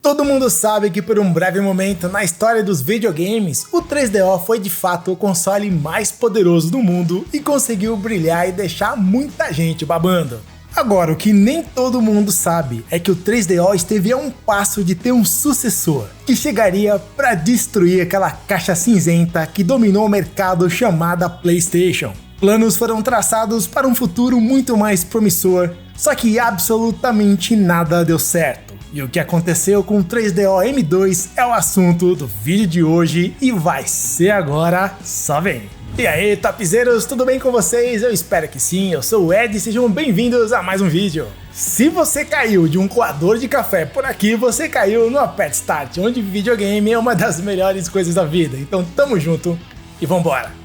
Todo mundo sabe que por um breve momento na história dos videogames, o 3DO foi de fato o console mais poderoso do mundo e conseguiu brilhar e deixar muita gente babando. Agora, o que nem todo mundo sabe é que o 3DO esteve a um passo de ter um sucessor, que chegaria para destruir aquela caixa cinzenta que dominou o mercado chamada PlayStation. Planos foram traçados para um futuro muito mais promissor, só que absolutamente nada deu certo. E o que aconteceu com o 3DO M2 é o assunto do vídeo de hoje e vai ser agora, só vem! E aí, topzeiros, tudo bem com vocês? Eu espero que sim, eu sou o Ed e sejam bem-vindos a mais um vídeo. Se você caiu de um coador de café por aqui, você caiu no Aperta Start, onde videogame é uma das melhores coisas da vida, então tamo junto e vambora!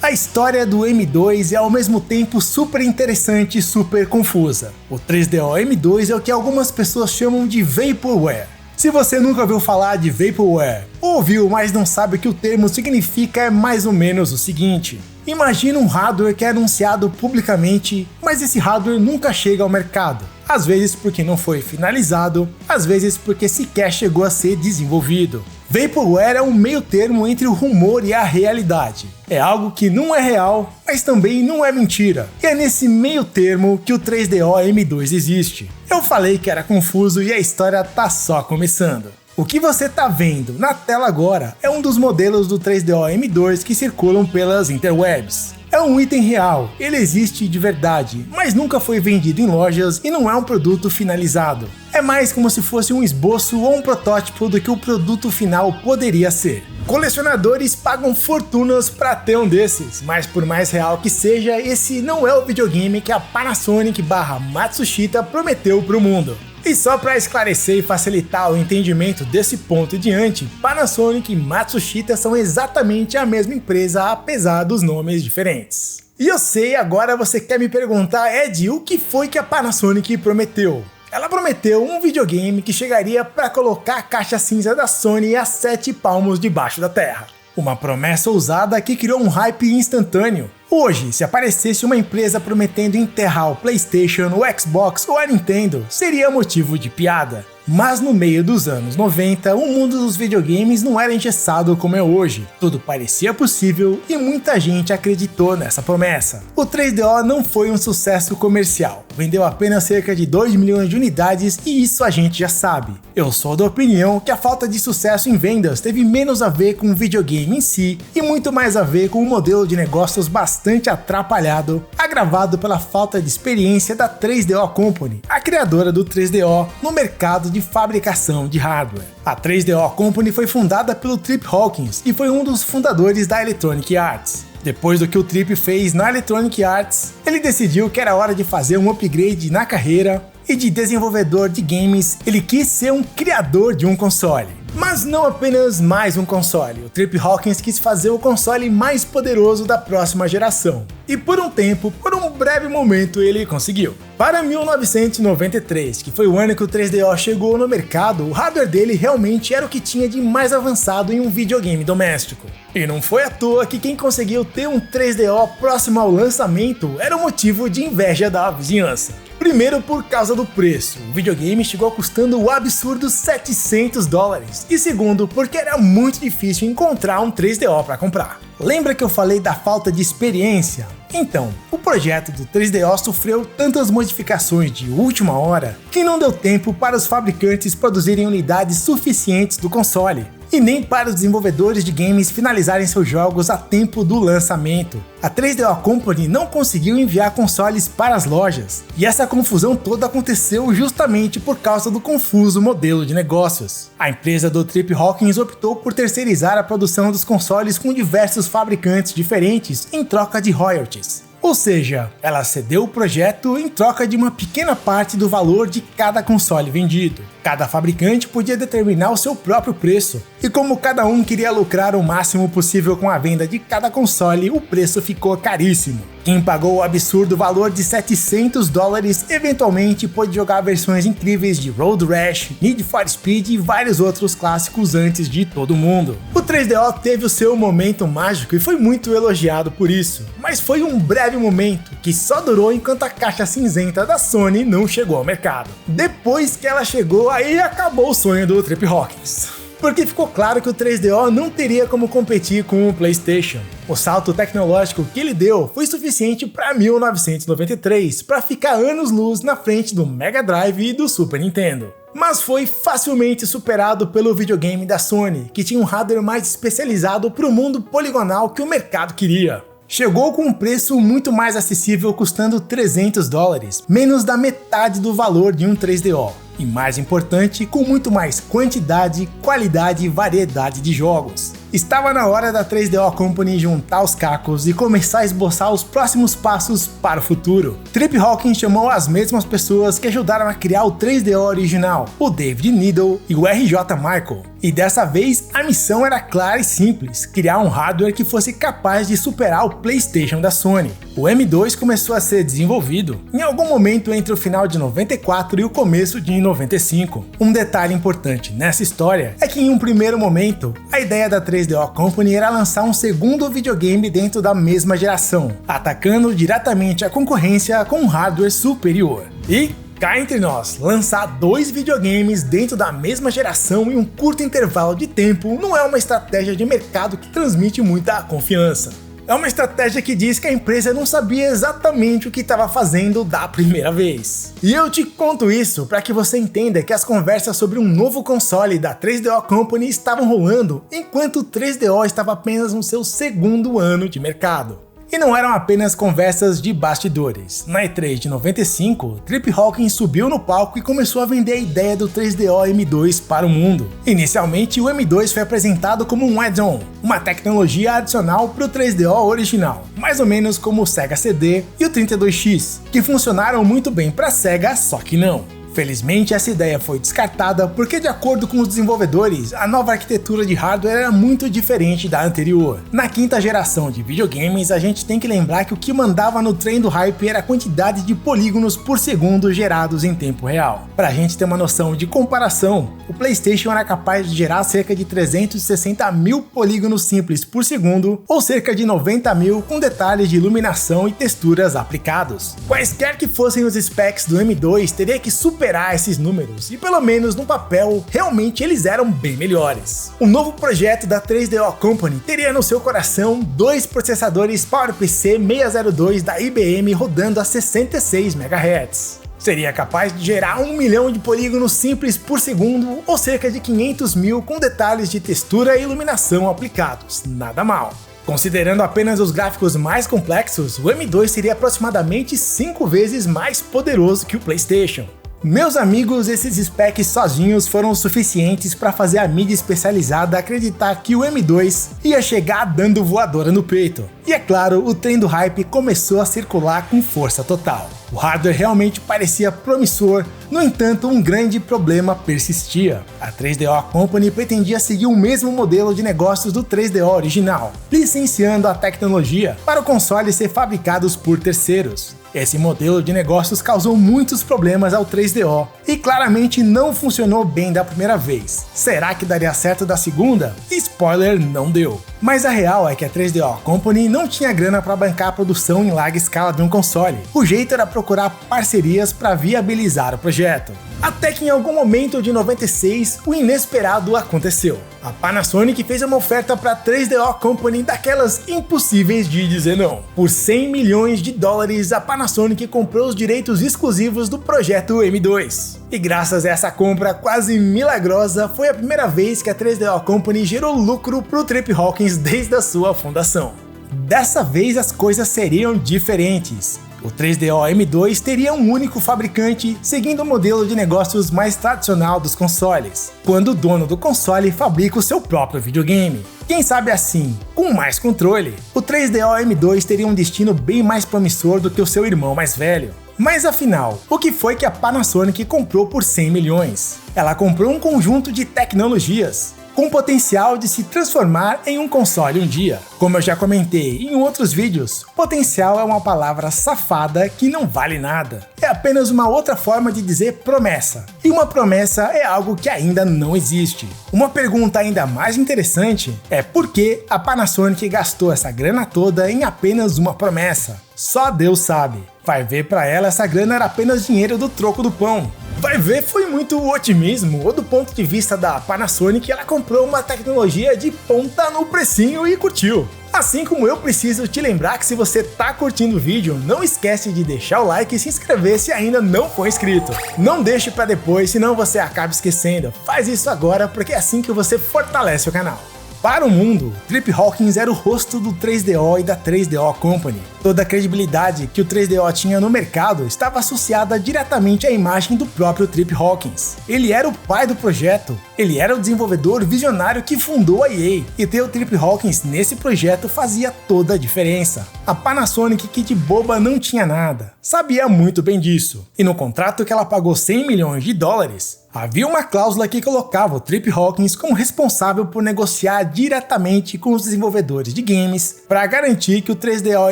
A história do M2 é ao mesmo tempo super interessante e super confusa. O 3DO M2 é o que algumas pessoas chamam de Vaporware. Se você nunca ouviu falar de Vaporware, ou ouviu, mas não sabe o que o termo significa, é mais ou menos o seguinte. Imagina um hardware que é anunciado publicamente, mas esse hardware nunca chega ao mercado. Às vezes porque não foi finalizado, às vezes porque sequer chegou a ser desenvolvido. Vaporware é um meio termo entre o rumor e a realidade. É algo que não é real, mas também não é mentira. E é nesse meio termo que o 3DO M2 existe. Eu falei que era confuso e a história tá só começando. O que você tá vendo na tela agora é um dos modelos do 3DO M2 que circulam pelas interwebs. É um item real, ele existe de verdade, mas nunca foi vendido em lojas e não é um produto finalizado. É mais como se fosse um esboço ou um protótipo do que o produto final poderia ser. Colecionadores pagam fortunas para ter um desses, mas por mais real que seja, esse não é o videogame que a Panasonic/Matsushita prometeu para o mundo. E só para esclarecer e facilitar o entendimento desse ponto em diante, Panasonic e Matsushita são exatamente a mesma empresa, apesar dos nomes diferentes. E eu sei, agora você quer me perguntar, Ed, o que foi que a Panasonic prometeu? Ela prometeu um videogame que chegaria para colocar a caixa cinza da Sony a 7 palmos debaixo da terra. Uma promessa ousada que criou um hype instantâneo. Hoje, se aparecesse uma empresa prometendo enterrar o PlayStation, o Xbox ou a Nintendo, seria motivo de piada. Mas no meio dos anos 90, o mundo dos videogames não era engessado como é hoje. Tudo parecia possível e muita gente acreditou nessa promessa. O 3DO não foi um sucesso comercial. Vendeu apenas cerca de 2 milhões de unidades e isso a gente já sabe. Eu sou da opinião que a falta de sucesso em vendas teve menos a ver com o videogame em si e muito mais a ver com um modelo de negócios bastante atrapalhado, agravado pela falta de experiência da 3DO Company, a criadora do 3DO, no mercado de fabricação de hardware. A 3DO Company foi fundada pelo Trip Hawkins e foi um dos fundadores da Electronic Arts. Depois do que o Trip fez na Electronic Arts, ele decidiu que era hora de fazer um upgrade na carreira e de desenvolvedor de games, ele quis ser um criador de um console. Mas não apenas mais um console, o Trip Hawkins quis fazer o console mais poderoso da próxima geração. E por um tempo, por um breve momento, ele conseguiu. Para 1993, que foi o ano que o 3DO chegou no mercado, o hardware dele realmente era o que tinha de mais avançado em um videogame doméstico. E não foi à toa que quem conseguiu ter um 3DO próximo ao lançamento era um motivo de inveja da vizinhança. Primeiro por causa do preço, o videogame chegou custando o absurdo $700, e segundo porque era muito difícil encontrar um 3DO para comprar. Lembra que eu falei da falta de experiência? Então, o projeto do 3DO sofreu tantas modificações de última hora que não deu tempo para os fabricantes produzirem unidades suficientes do console. E nem para os desenvolvedores de games finalizarem seus jogos a tempo do lançamento. A 3DO Company não conseguiu enviar consoles para as lojas, e essa confusão toda aconteceu justamente por causa do confuso modelo de negócios. A empresa do Trip Hawkins optou por terceirizar a produção dos consoles com diversos fabricantes diferentes em troca de royalties. Ou seja, ela cedeu o projeto em troca de uma pequena parte do valor de cada console vendido. Cada fabricante podia determinar o seu próprio preço, e como cada um queria lucrar o máximo possível com a venda de cada console, o preço ficou caríssimo. Quem pagou o absurdo valor de $700 eventualmente pôde jogar versões incríveis de Road Rash, Need for Speed e vários outros clássicos antes de todo mundo. O 3DO teve o seu momento mágico e foi muito elogiado por isso, mas foi um breve momento que só durou enquanto a caixa cinzenta da Sony não chegou ao mercado. Depois que ela chegou, aí acabou o sonho do Trip Hawkins. Porque ficou claro que o 3DO não teria como competir com o PlayStation. O salto tecnológico que ele deu foi suficiente para 1993 para ficar anos-luz na frente do Mega Drive e do Super Nintendo. Mas foi facilmente superado pelo videogame da Sony, que tinha um hardware mais especializado para o mundo poligonal que o mercado queria. Chegou com um preço muito mais acessível, custando $300, menos da metade do valor de um 3DO. E mais importante, com muito mais quantidade, qualidade e variedade de jogos. Estava na hora da 3DO Company juntar os cacos e começar a esboçar os próximos passos para o futuro. Trip Hawkins chamou as mesmas pessoas que ajudaram a criar o 3DO original, o David Needle e o RJ Michael. E dessa vez a missão era clara e simples, criar um hardware que fosse capaz de superar o PlayStation da Sony. O M2 começou a ser desenvolvido em algum momento entre o final de 94 e o começo de 95. Um detalhe importante nessa história é que em um primeiro momento, a ideia da 3DO Company era lançar um segundo videogame dentro da mesma geração, atacando diretamente a concorrência com um hardware superior. E cá entre nós, lançar dois videogames dentro da mesma geração em um curto intervalo de tempo não é uma estratégia de mercado que transmite muita confiança. É uma estratégia que diz que a empresa não sabia exatamente o que estava fazendo da primeira vez. E eu te conto isso para que você entenda que as conversas sobre um novo console da 3DO Company estavam rolando enquanto o 3DO estava apenas no seu segundo ano de mercado. E não eram apenas conversas de bastidores. Na E3 de 95, Trip Hawkins subiu no palco e começou a vender a ideia do 3DO M2 para o mundo. Inicialmente, o M2 foi apresentado como um add-on, uma tecnologia adicional para o 3DO original, mais ou menos como o Sega CD e o 32X, que funcionaram muito bem para Sega, só que não. Felizmente, essa ideia foi descartada porque, de acordo com os desenvolvedores, a nova arquitetura de hardware era muito diferente da anterior. Na quinta geração de videogames, a gente tem que lembrar que o que mandava no trem do hype era a quantidade de polígonos por segundo gerados em tempo real. Pra gente ter uma noção de comparação, o PlayStation era capaz de gerar cerca de 360 mil polígonos simples por segundo, ou cerca de 90 mil com detalhes de iluminação e texturas aplicados. Quaisquer que fossem os specs do M2, teria que superar esses números, e pelo menos no papel, realmente eles eram bem melhores. O novo projeto da 3DO Company teria no seu coração dois processadores PowerPC 602 da IBM rodando a 66 MHz. Seria capaz de gerar 1 milhão de polígonos simples por segundo, ou cerca de 500 mil com detalhes de textura e iluminação aplicados, nada mal. Considerando apenas os gráficos mais complexos, o M2 seria aproximadamente 5 vezes mais poderoso que o PlayStation. Meus amigos, esses specs sozinhos foram suficientes para fazer a mídia especializada acreditar que o M2 ia chegar dando voadora no peito. E é claro, o trem do hype começou a circular com força total. O hardware realmente parecia promissor, no entanto, um grande problema persistia. A 3DO Company pretendia seguir o mesmo modelo de negócios do 3DO original, licenciando a tecnologia para o console ser fabricados por terceiros. Esse modelo de negócios causou muitos problemas ao 3DO e claramente não funcionou bem da primeira vez. Será que daria certo da segunda? Spoiler, não deu. Mas a real é que a 3DO Company não tinha grana para bancar a produção em larga escala de um console. O jeito era procurar parcerias para viabilizar o projeto. Até que em algum momento de 96, o inesperado aconteceu. A Panasonic fez uma oferta para a 3DO Company daquelas impossíveis de dizer não. Por $100 milhões, a Panasonic comprou os direitos exclusivos do projeto M2. E graças a essa compra quase milagrosa, foi a primeira vez que a 3DO Company gerou lucro para o Trip Hawkins desde a sua fundação. Dessa vez as coisas seriam diferentes. O 3DO M2 teria um único fabricante, seguindo o modelo de negócios mais tradicional dos consoles, quando o dono do console fabrica o seu próprio videogame. Quem sabe assim, com mais controle, o 3DO M2 teria um destino bem mais promissor do que o seu irmão mais velho. Mas afinal, o que foi que a Panasonic comprou por 100 milhões? Ela comprou um conjunto de tecnologias. com potencial de se transformar em um console um dia. Como eu já comentei em outros vídeos, potencial é uma palavra safada que não vale nada. É apenas uma outra forma de dizer promessa. E uma promessa é algo que ainda não existe. Uma pergunta ainda mais interessante é por que a Panasonic gastou essa grana toda em apenas uma promessa? Só Deus sabe. Vai ver, pra ela essa grana era apenas dinheiro do troco do pão. Vai ver, foi muito otimismo, ou do ponto de vista da Panasonic, ela comprou uma tecnologia de ponta no precinho e curtiu. Assim como eu preciso te lembrar que se você tá curtindo o vídeo, não esquece de deixar o like e se inscrever se ainda não for inscrito. Não deixe pra depois, senão você acaba esquecendo. Faz isso agora, porque é assim que você fortalece o canal. Para o mundo, Trip Hawkins era o rosto do 3DO e da 3DO Company. Toda a credibilidade que o 3DO tinha no mercado estava associada diretamente à imagem do próprio Trip Hawkins. Ele era o pai do projeto, ele era o desenvolvedor visionário que fundou a EA, e ter o Trip Hawkins nesse projeto fazia toda a diferença. A Panasonic, que de boba não tinha nada, sabia muito bem disso, e no contrato que ela pagou $100 milhões, havia uma cláusula que colocava o Trip Hawkins como responsável por negociar diretamente com os desenvolvedores de games para garantir que o 3DO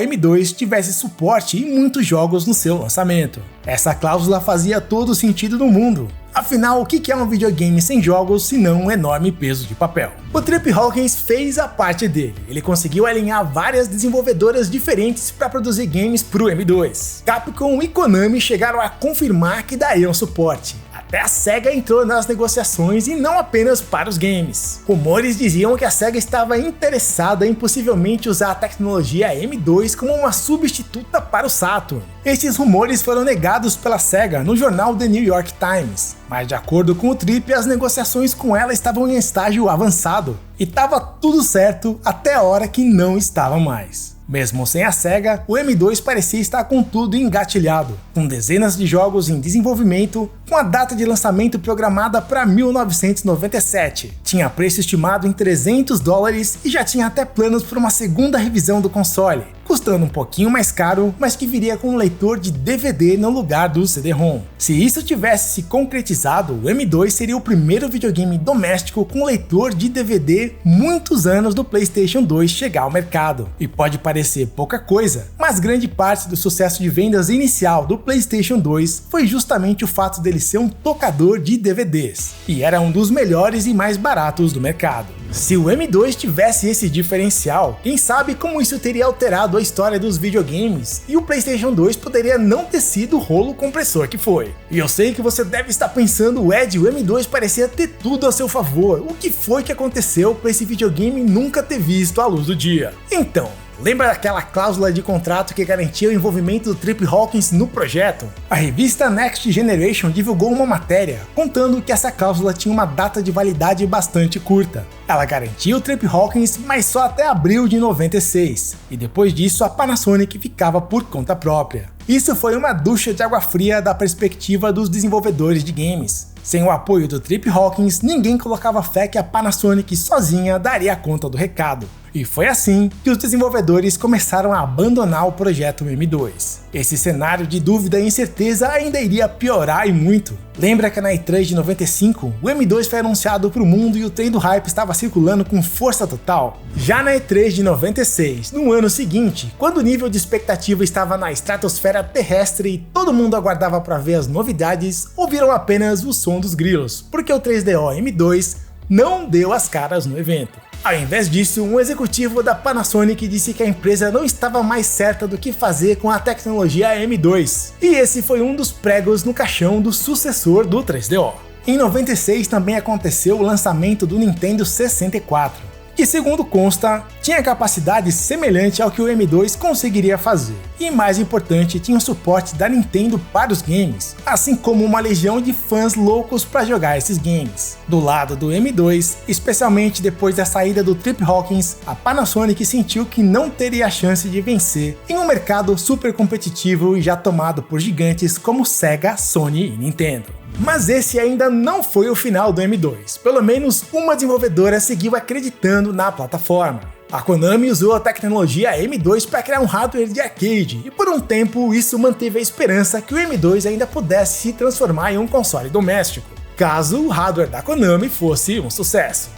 M2 tivesse suporte em muitos jogos no seu lançamento. Essa cláusula fazia todo o sentido do mundo. Afinal, o que é um videogame sem jogos se não um enorme peso de papel? O Trip Hawkins fez a parte dele. Ele conseguiu alinhar várias desenvolvedoras diferentes para produzir games para o M2. Capcom e Konami chegaram a confirmar que dariam suporte. Até a SEGA entrou nas negociações e não apenas para os games. Rumores diziam que a SEGA estava interessada em possivelmente usar a tecnologia M2 como uma substituta para o Saturn. Esses rumores foram negados pela SEGA no jornal The New York Times, mas de acordo com o Trip, as negociações com ela estavam em estágio avançado, e estava tudo certo até a hora que não estava mais. Mesmo sem a SEGA, o M2 parecia estar com tudo engatilhado, com dezenas de jogos em desenvolvimento, com a data de lançamento programada para 1997. Tinha preço estimado em $300 e já tinha até planos para uma segunda revisão do console, custando um pouquinho mais caro, mas que viria com um leitor de DVD no lugar do CD-ROM. Se isso tivesse se concretizado, o M2 seria o primeiro videogame doméstico com leitor de DVD muitos anos do PlayStation 2 chegar ao mercado. E pode parecer pouca coisa, mas grande parte do sucesso de vendas inicial do PlayStation 2 foi justamente o fato dele ser um tocador de DVDs, e era um dos melhores e mais baratos do mercado. Se o M2 tivesse esse diferencial, quem sabe como isso teria alterado a história dos videogames, e o PlayStation 2 poderia não ter sido o rolo compressor que foi. E eu sei que você deve estar pensando, Ed, o M2 parecia ter tudo a seu favor, o que foi que aconteceu para esse videogame nunca ter visto a luz do dia? Então, lembra daquela cláusula de contrato que garantia o envolvimento do Trip Hawkins no projeto? A revista Next Generation divulgou uma matéria contando que essa cláusula tinha uma data de validade bastante curta. Ela garantia o Trip Hawkins, mas só até abril de 96, e depois disso a Panasonic ficava por conta própria. Isso foi uma ducha de água fria da perspectiva dos desenvolvedores de games. Sem o apoio do Trip Hawkins, ninguém colocava fé que a Panasonic sozinha daria conta do recado. E foi assim que os desenvolvedores começaram a abandonar o projeto M2. Esse cenário de dúvida e incerteza ainda iria piorar e muito. Lembra que na E3 de 95, o M2 foi anunciado para o mundo e o trem do hype estava circulando com força total? Já na E3 de 96, no ano seguinte, quando o nível de expectativa estava na estratosfera terrestre e todo mundo aguardava para ver as novidades, ouviram apenas o som dos grilos, porque o 3DO M2 não deu as caras no evento. Ao invés disso, um executivo da Panasonic disse que a empresa não estava mais certa do que fazer com a tecnologia M2, e esse foi um dos pregos no caixão do sucessor do 3DO. Em 96 também aconteceu o lançamento do Nintendo 64, que segundo consta, tinha capacidade semelhante ao que o M2 conseguiria fazer, e mais importante, tinha o suporte da Nintendo para os games, assim como uma legião de fãs loucos para jogar esses games. Do lado do M2, especialmente depois da saída do Trip Hawkins, a Panasonic sentiu que não teria a chance de vencer em um mercado super competitivo e já tomado por gigantes como Sega, Sony e Nintendo. Mas esse ainda não foi o final do M2, pelo menos uma desenvolvedora seguiu acreditando na plataforma. A Konami usou a tecnologia M2 para criar um hardware de arcade, e por um tempo isso manteve a esperança que o M2 ainda pudesse se transformar em um console doméstico, caso o hardware da Konami fosse um sucesso.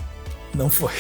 Não foi.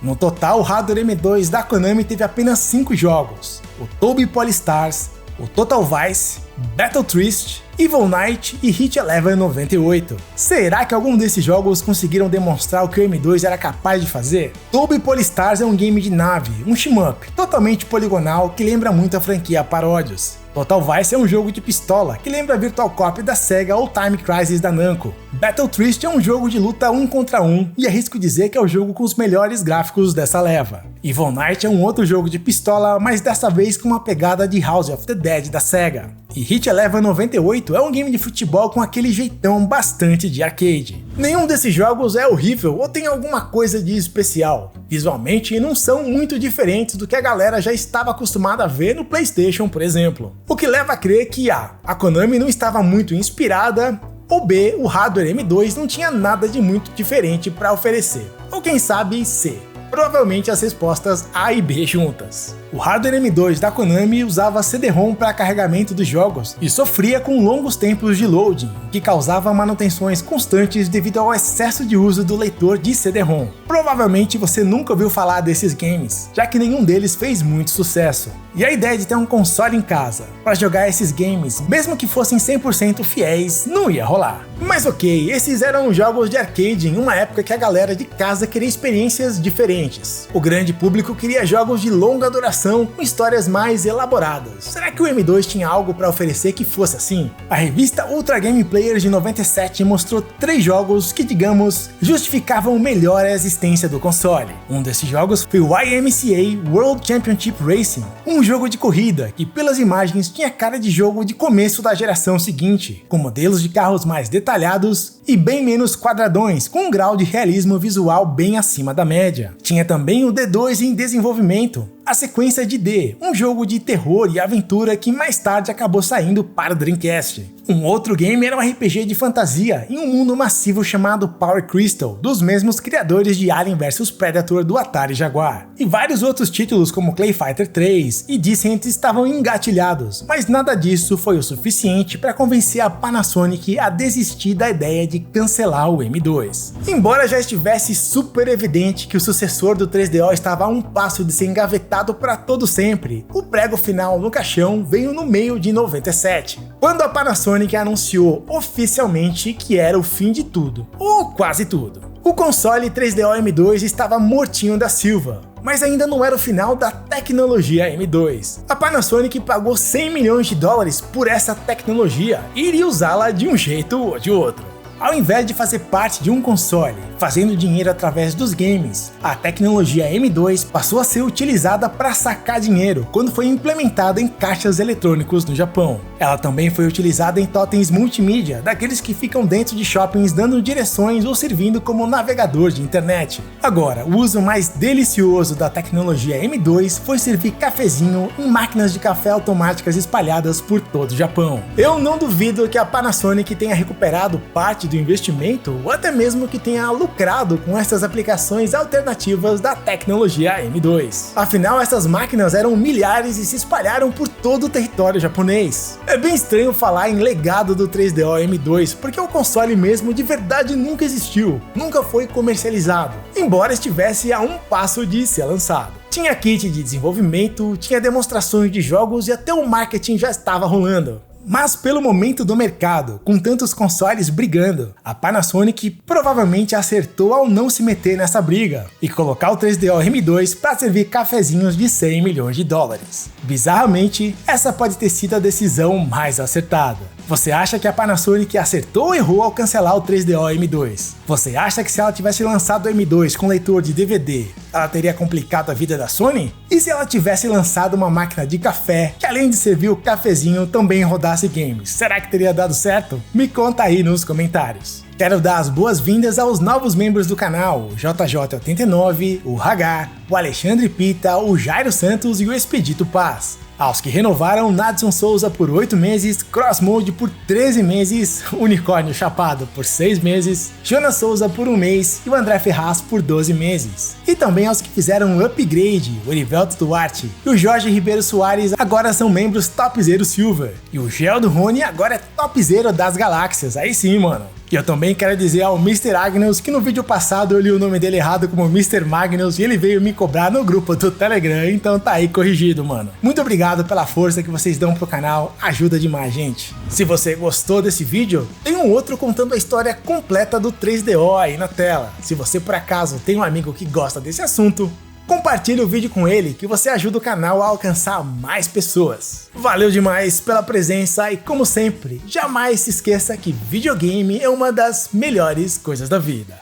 No total, o hardware M2 da Konami teve apenas 5 jogos: o Toby Polystars, o Total Vice, Battle Trist, Evil Knight e Hit Eleven 98. Será que algum desses jogos conseguiram demonstrar o que o M2 era capaz de fazer? Toby Polystars é um game de nave, um shmup, totalmente poligonal que lembra muito a franquia Parodius. Total Vice é um jogo de pistola que lembra Virtual Cop da Sega ou Time Crisis da Namco. Battle Trist é um jogo de luta 1 contra 1 e arrisco dizer que é o jogo com os melhores gráficos dessa leva. Evil Knight é um outro jogo de pistola, mas dessa vez com uma pegada de House of the Dead da Sega. E Hit Eleven 98 é um game de futebol com aquele jeitão bastante de arcade. Nenhum desses jogos é horrível ou tem alguma coisa de especial. Visualmente não são muito diferentes do que a galera já estava acostumada a ver no PlayStation, por exemplo. O que leva a crer que A Konami não estava muito inspirada, ou B, o hardware M2 não tinha nada de muito diferente para oferecer. Ou quem sabe C. Provavelmente as respostas A e B juntas. O hardware M2 da Konami usava CD-ROM para carregamento dos jogos e sofria com longos tempos de loading, o que causava manutenções constantes devido ao excesso de uso do leitor de CD-ROM. Provavelmente você nunca ouviu falar desses games, já que nenhum deles fez muito sucesso. E a ideia de ter um console em casa para jogar esses games, mesmo que fossem 100% fiéis, não ia rolar. Mas ok, esses eram jogos de arcade em uma época que a galera de casa queria experiências diferentes. O grande público queria jogos de longa duração com histórias mais elaboradas. Será que o M2 tinha algo para oferecer que fosse assim? A revista Ultra Game Player de 97 mostrou 3 jogos que, digamos, justificavam melhor a existência do console. Um desses jogos foi o YMCA World Championship Racing, um jogo de corrida que pelas imagens tinha cara de jogo de começo da geração seguinte, com modelos de carros mais detalhados e bem menos quadradões, com um grau de realismo visual bem acima da média. Tinha também o D2 em desenvolvimento, a sequência de D, um jogo de terror e aventura que mais tarde acabou saindo para o Dreamcast. Um outro game era um RPG de fantasia em um mundo massivo chamado Power Crystal, dos mesmos criadores de Alien vs Predator do Atari Jaguar. E vários outros títulos como Clay Fighter 3 e Descent estavam engatilhados, mas nada disso foi o suficiente para convencer a Panasonic a desistir da ideia de cancelar o M2. Embora já estivesse super evidente que o sucessor do 3DO estava a um passo de ser engavetado para todo sempre, o prego final no caixão veio no meio de 97, quando a Panasonic anunciou oficialmente que era o fim de tudo, ou quase tudo. O console 3DO M2 estava mortinho da Silva, mas ainda não era o final da tecnologia M2. A Panasonic pagou 100 milhões de dólares por essa tecnologia e iria usá-la de um jeito ou de outro. Ao invés de fazer parte de um console, fazendo dinheiro através dos games, a tecnologia M2 passou a ser utilizada para sacar dinheiro quando foi implementada em caixas eletrônicos no Japão. Ela também foi utilizada em totens multimídia, daqueles que ficam dentro de shoppings dando direções ou servindo como navegador de internet. Agora, o uso mais delicioso da tecnologia M2 foi servir cafezinho em máquinas de café automáticas espalhadas por todo o Japão. Eu não duvido que a Panasonic tenha recuperado parte do investimento ou até mesmo que tenha lucrado com essas aplicações alternativas da tecnologia M2. Afinal, essas máquinas eram milhares e se espalharam por todo o território japonês. É bem estranho falar em legado do 3DO M2, porque o console mesmo de verdade nunca existiu, nunca foi comercializado, embora estivesse a um passo de ser lançado. Tinha kit de desenvolvimento, tinha demonstrações de jogos e até o marketing já estava rolando. Mas pelo momento do mercado, com tantos consoles brigando, a Panasonic provavelmente acertou ao não se meter nessa briga e colocar o 3DO M2 para servir cafezinhos de 100 milhões de dólares. Bizarramente, essa pode ter sido a decisão mais acertada. Você acha que a Panasonic acertou ou errou ao cancelar o 3DO M2? Você acha que se ela tivesse lançado o M2 com leitor de DVD, ela teria complicado a vida da Sony? E se ela tivesse lançado uma máquina de café, que além de servir o cafezinho também rodasse games, será que teria dado certo? Me conta aí nos comentários. Quero dar as boas-vindas aos novos membros do canal, o JJ89, o Hagar, o Alexandre Pita, o Jairo Santos e o Expedito Paz. Aos que renovaram, Nadson Souza por 8 meses, Crossmode por 13 meses, Unicórnio Chapado por 6 meses, Jonas Souza por 1 mês e o André Ferraz por 12 meses. E também aos que fizeram um upgrade, o Erivelto Duarte e o Jorge Ribeiro Soares agora são membros Topzero Silver. E o Geldo Rony agora é Topzero das Galáxias, aí sim, mano. E eu também quero dizer ao Mr. Agnus que no vídeo passado eu li o nome dele errado como Mr. Magnus e ele veio me cobrar no grupo do Telegram, então tá aí corrigido, mano. Muito obrigado pela força que vocês dão pro canal, ajuda demais, gente. Se você gostou desse vídeo, tem um outro contando a história completa do 3DO aí na tela. Se você por acaso tem um amigo que gosta desse assunto, compartilhe o vídeo com ele que você ajuda o canal a alcançar mais pessoas. Valeu demais pela presença e como sempre, jamais se esqueça que videogame é uma das melhores coisas da vida.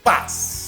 Paz!